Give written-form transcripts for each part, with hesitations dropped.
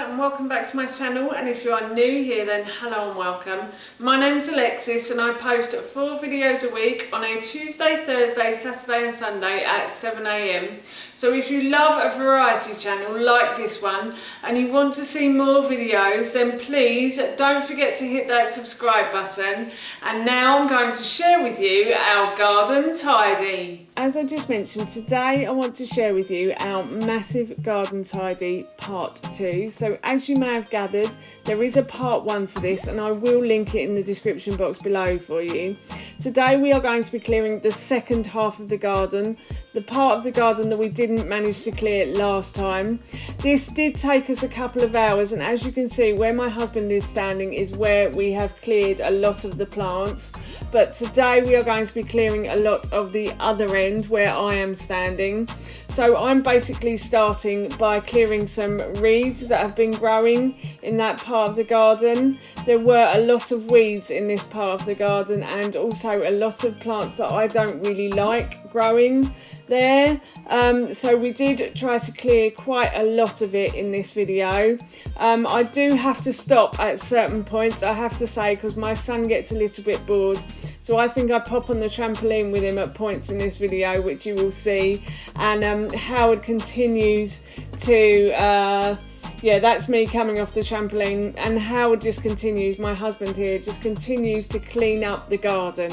and welcome back to my channel, and if you are new here then hello and welcome. My name's Alexis and I post 4 videos a week on a Tuesday, Thursday, Saturday and Sunday at 7 AM. So if you love a variety channel like this one and you want to see more videos, then please don't forget to hit that subscribe button. And now I'm going to share with you our garden tidy. As I just mentioned, today I want to share with you our massive garden tidy part 2. So as you may have gathered, there is a part 1 to this and I will link it in the description box below for you. Today we are going to be clearing the second half of the garden, the part of the garden that we didn't manage to clear last time. This did take us a couple of hours, and as you can see where my husband is standing is where we have cleared a lot of the plants. But today we are going to be clearing a lot of the other end where I am standing. So I'm basically starting by clearing some reeds that have been growing in that part of the garden. There were a lot of weeds in this part of the garden and also a lot of plants that I don't really like growing there. So we did try to clear quite a lot of it in this video. I do have to stop at certain points, I have to say, because my son gets a little bit bored. So I think I pop on the trampoline with him at points in this video, which you will see. And Howard continues to, yeah, that's me coming off the trampoline. And Howard just continues, my husband here, just continues to clean up the garden.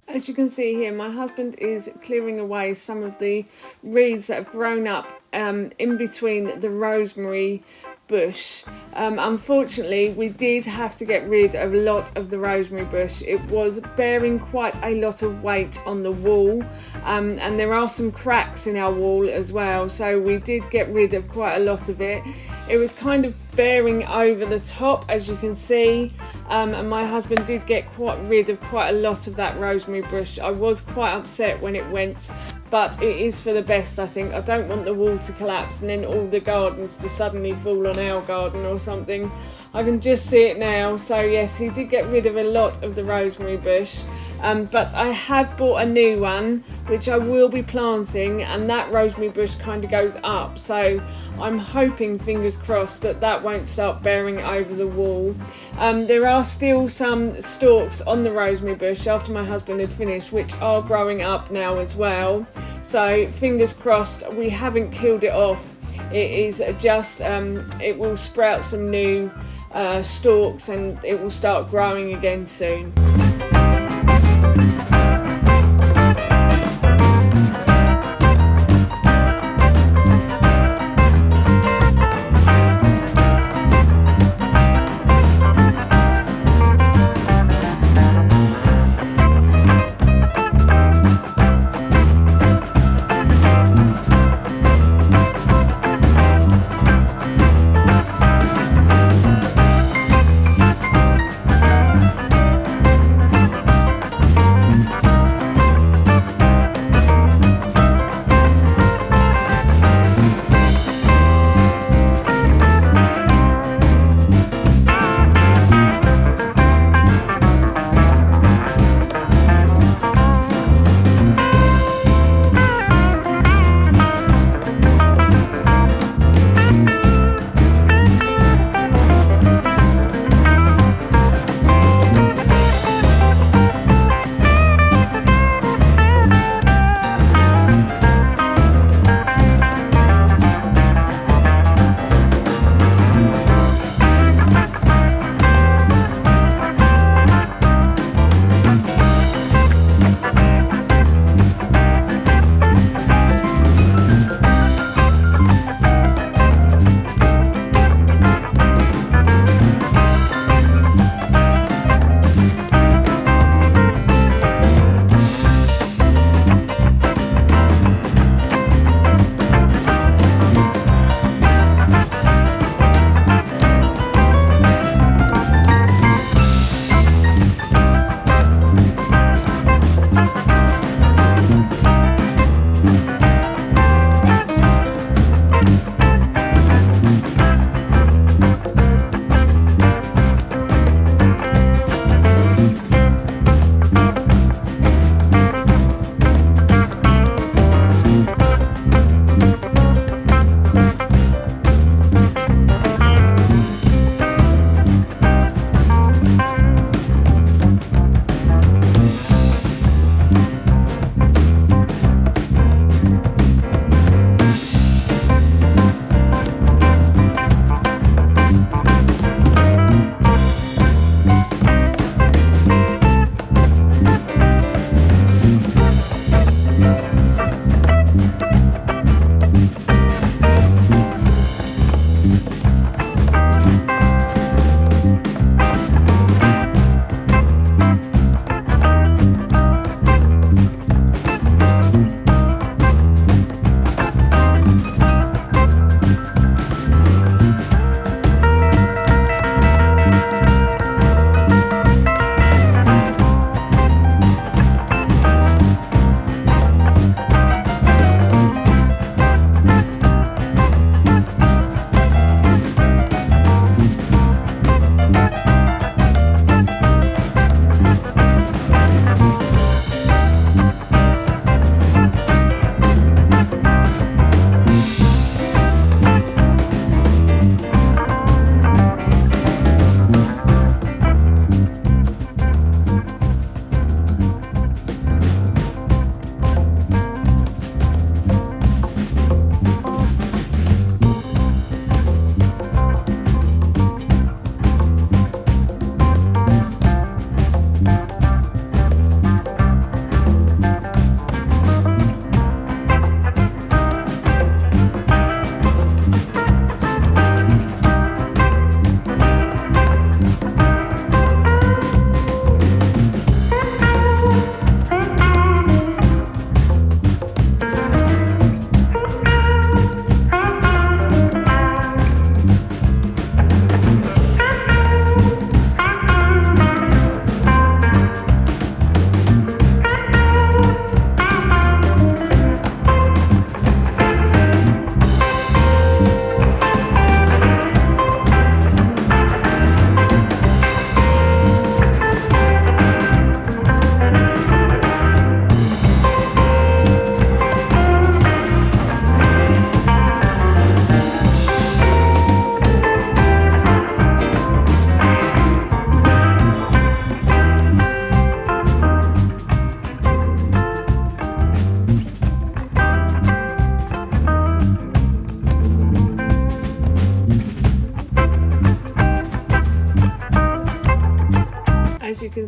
As you can see here, my husband is clearing away some of the reeds that have grown up in between the rosemary bush. Unfortunately, we did have to get rid of a lot of the rosemary bush. It was bearing quite a lot of weight on the wall, and there are some cracks in our wall as well, so we did get rid of quite a lot of it. It was kind of bearing over the top, as you can see, and my husband did get rid of quite a lot of that rosemary bush. I was quite upset when it went, but it is for the best, I think. I don't want the wall to collapse and then all the gardens to suddenly fall on our garden or something. I can just see it now. So yes, he did get rid of a lot of the rosemary bush, but I have bought a new one which I will be planting, and that rosemary bush kind of goes up, so I'm hoping, fingers crossed, that that won't start bearing over the wall. There are still some stalks on the rosemary bush after my husband had finished, which are growing up now as well, so fingers crossed we haven't killed it off. It is just it will sprout some new stalks and it will start growing again soon.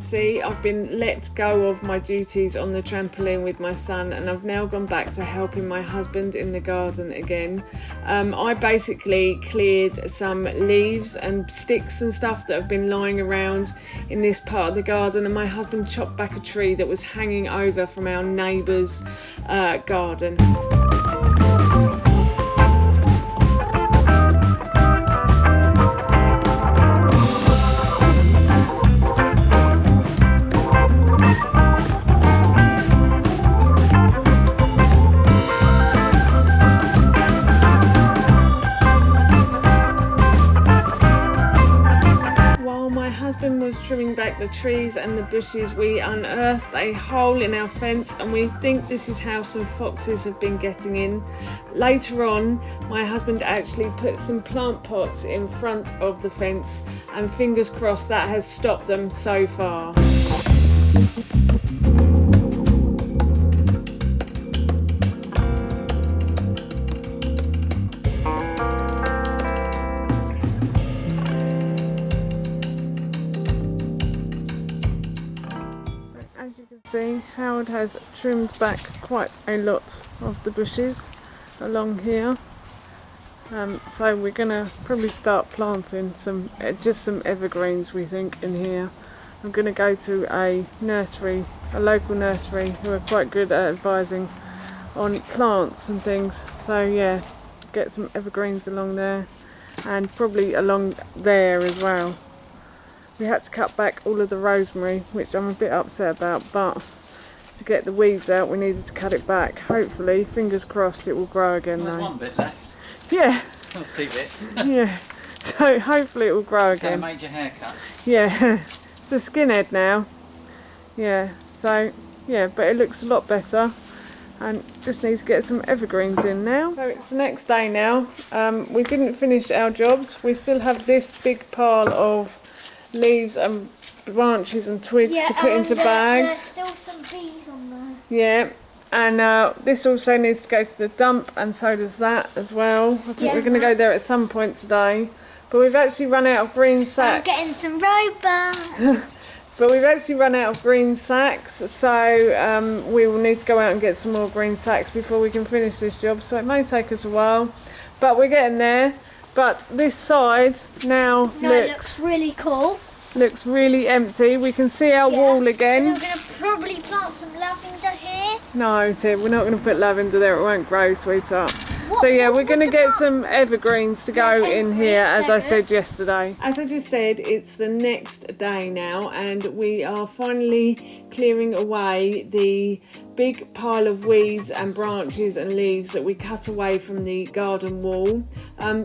see, I've been let go of my duties on the trampoline with my son, and I've now gone back to helping my husband in the garden again. I basically cleared some leaves and sticks and stuff that have been lying around in this part of the garden, and my husband chopped back a tree that was hanging over from our neighbour's garden. Was trimming back the trees and the bushes, we unearthed a hole in our fence, and we think this is how some foxes have been getting in. Later on, my husband actually put some plant pots in front of the fence, and fingers crossed that has stopped them so far. As you can see, Howard has trimmed back quite a lot of the bushes along here. So we're going to probably start planting just some evergreens, we think, in here. I'm going to go to a nursery, a local nursery, who are quite good at advising on plants and things. So yeah, get some evergreens along there, and probably along there as well. We had to cut back all of the rosemary, which I'm a bit upset about, but to get the weeds out we needed to cut it back. Hopefully, fingers crossed, it will grow again. There's though. one bit left. Yeah. Not 2 bits. Yeah. So hopefully it will grow Is that again. a major haircut? Yeah. It's a skinhead now. Yeah. So yeah, but it looks a lot better. And just need to get some evergreens in now. So it's the next day now. We didn't finish our jobs. We still have this big pile of leaves and branches and twigs to put into bags. There's still some bees on there. Yeah, and this also needs to go to the dump, and so does that as well. I think we're going to go there at some point today. But we've actually run out of green sacks. I'm getting some rhubarb. But we've actually run out of green sacks, so we will need to go out and get some more green sacks before we can finish this job. So it may take us a while, but we're getting there. But this side now looks really cool. Looks really empty. We can see our wall again. And I'm going to probably plant some lavender here. No, Tim, we're not going to put lavender there. It won't grow, sweetheart. So yeah, we're going to get some evergreens to go in here, as I said yesterday. As I just said, it's the next day now, and we are finally clearing away the big pile of weeds and branches and leaves that we cut away from the garden wall.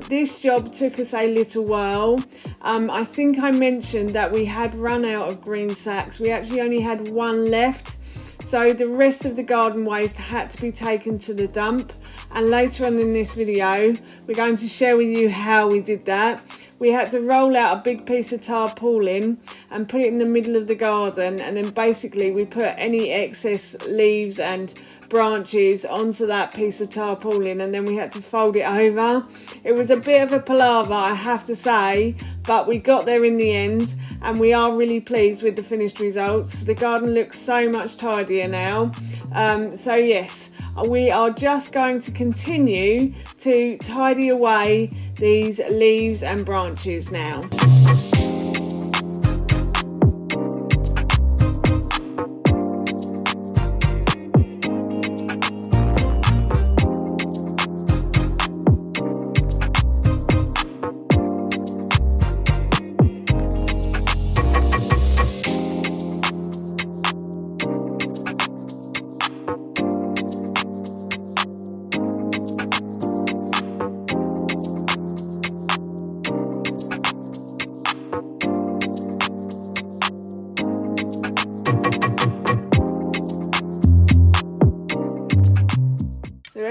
This job took us a little while. I think I mentioned that we had run out of green sacks. We actually only had one left. So the rest of the garden waste had to be taken to the dump, and later on in this video we're going to share with you how we did that. We had to roll out a big piece of tarpaulin and put it in the middle of the garden, and then basically we put any excess leaves and branches onto that piece of tarpaulin, and then we had to fold it over. It was a bit of a palaver, I have to say, but we got there in the end, and we are really pleased with the finished results. The garden looks so much tidier now. So yes, we are just going to continue to tidy away these leaves and branches now.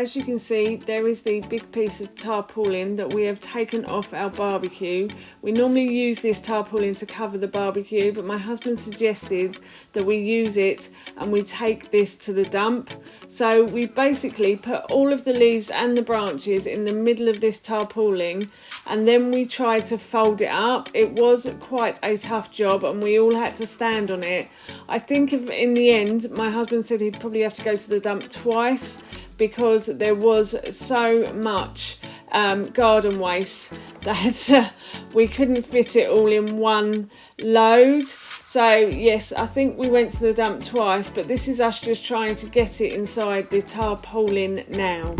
as you can see, there is the big piece of tarpaulin that we have taken off our barbecue. We normally use this tarpaulin to cover the barbecue, but my husband suggested that we use it and we take this to the dump. So we basically put all of the leaves and the branches in the middle of this tarpaulin, and then we tried to fold it up. It was quite a tough job and we all had to stand on it. I think in the end, my husband said he'd probably have to go to the dump twice because there was so much garden waste that we couldn't fit it all in one load. So yes, I think we went to the dump twice, but this is us just trying to get it inside the tarpaulin now.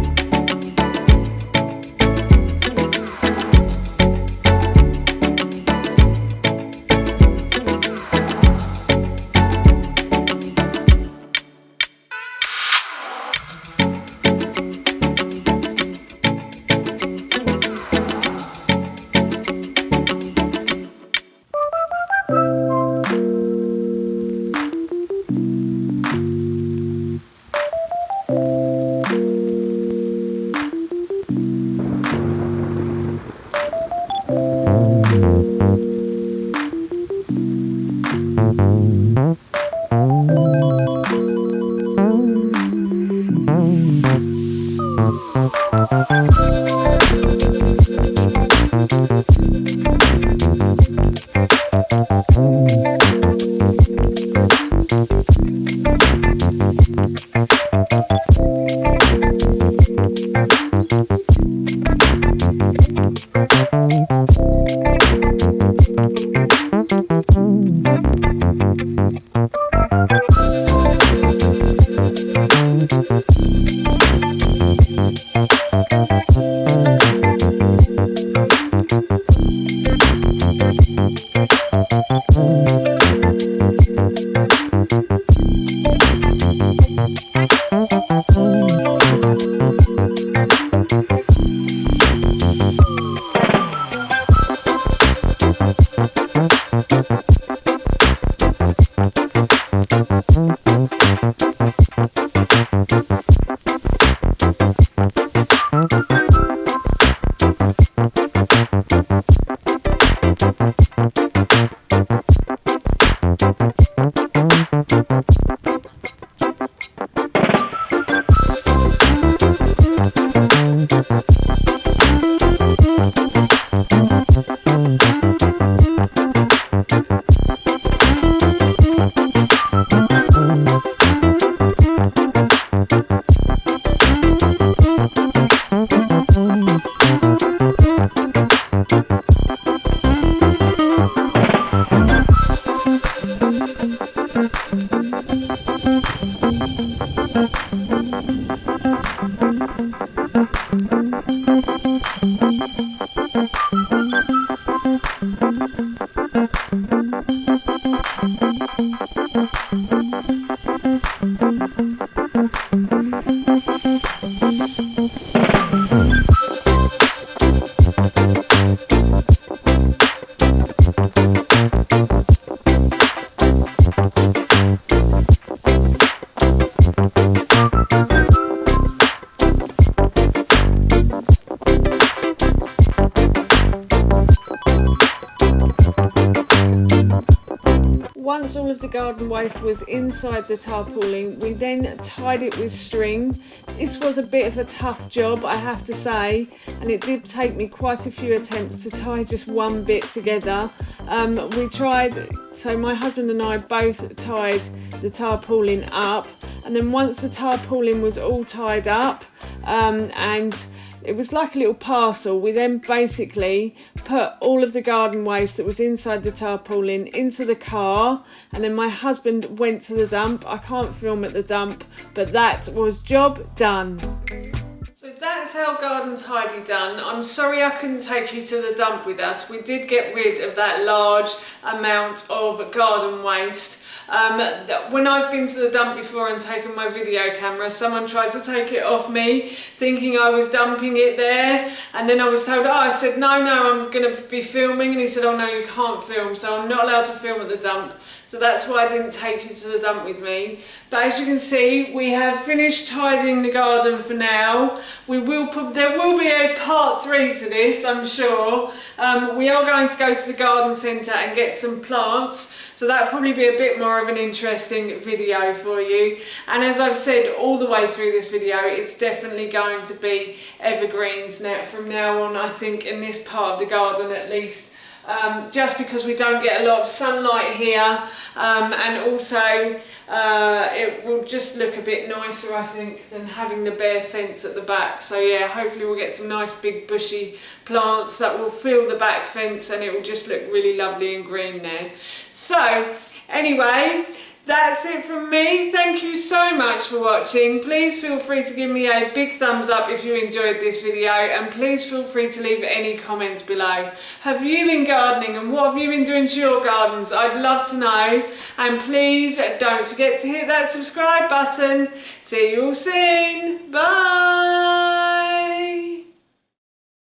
Once all of the garden waste was inside the tarpaulin, we then tied it with string. This was a bit of a tough job, I have to say, and it did take me quite a few attempts to tie just one bit together. We tried, so my husband and I both tied the tarpaulin up, and then once the tarpaulin was all tied up and it was like a little parcel, we then basically put all of the garden waste that was inside the tarpaulin into the car, and then my husband went to the dump. I can't film at the dump, but that was job done. So that's how Garden Tidy done. I'm sorry I couldn't take you to the dump with us. We did get rid of that large amount of garden waste. When I've been to the dump before and taken my video camera, someone tried to take it off me thinking I was dumping it there, and then I was told, I said no, I'm going to be filming, and he said, oh no, you can't film, so I'm not allowed to film at the dump. So that's why I didn't take you to the dump with me. But as you can see, we have finished tidying the garden for now. There will be a part 3 to this, I'm sure. We are going to go to the garden centre and get some plants, so that'll probably be a bit more of an interesting video for you. And as I've said all the way through this video, it's definitely going to be evergreens now from now on, I think, in this part of the garden at least. Just because we don't get a lot of sunlight here, and also it will just look a bit nicer, I think, than having the bare fence at the back. So yeah, hopefully we'll get some nice big bushy plants that will fill the back fence, and it will just look really lovely and green there. So anyway, that's it from me. Thank you so much for watching. Please feel free to give me a big thumbs up if you enjoyed this video, and please feel free to leave any comments below. Have you been gardening, and what have you been doing to your gardens? I'd love to know. And please don't forget to hit that subscribe button. See you all soon. Bye.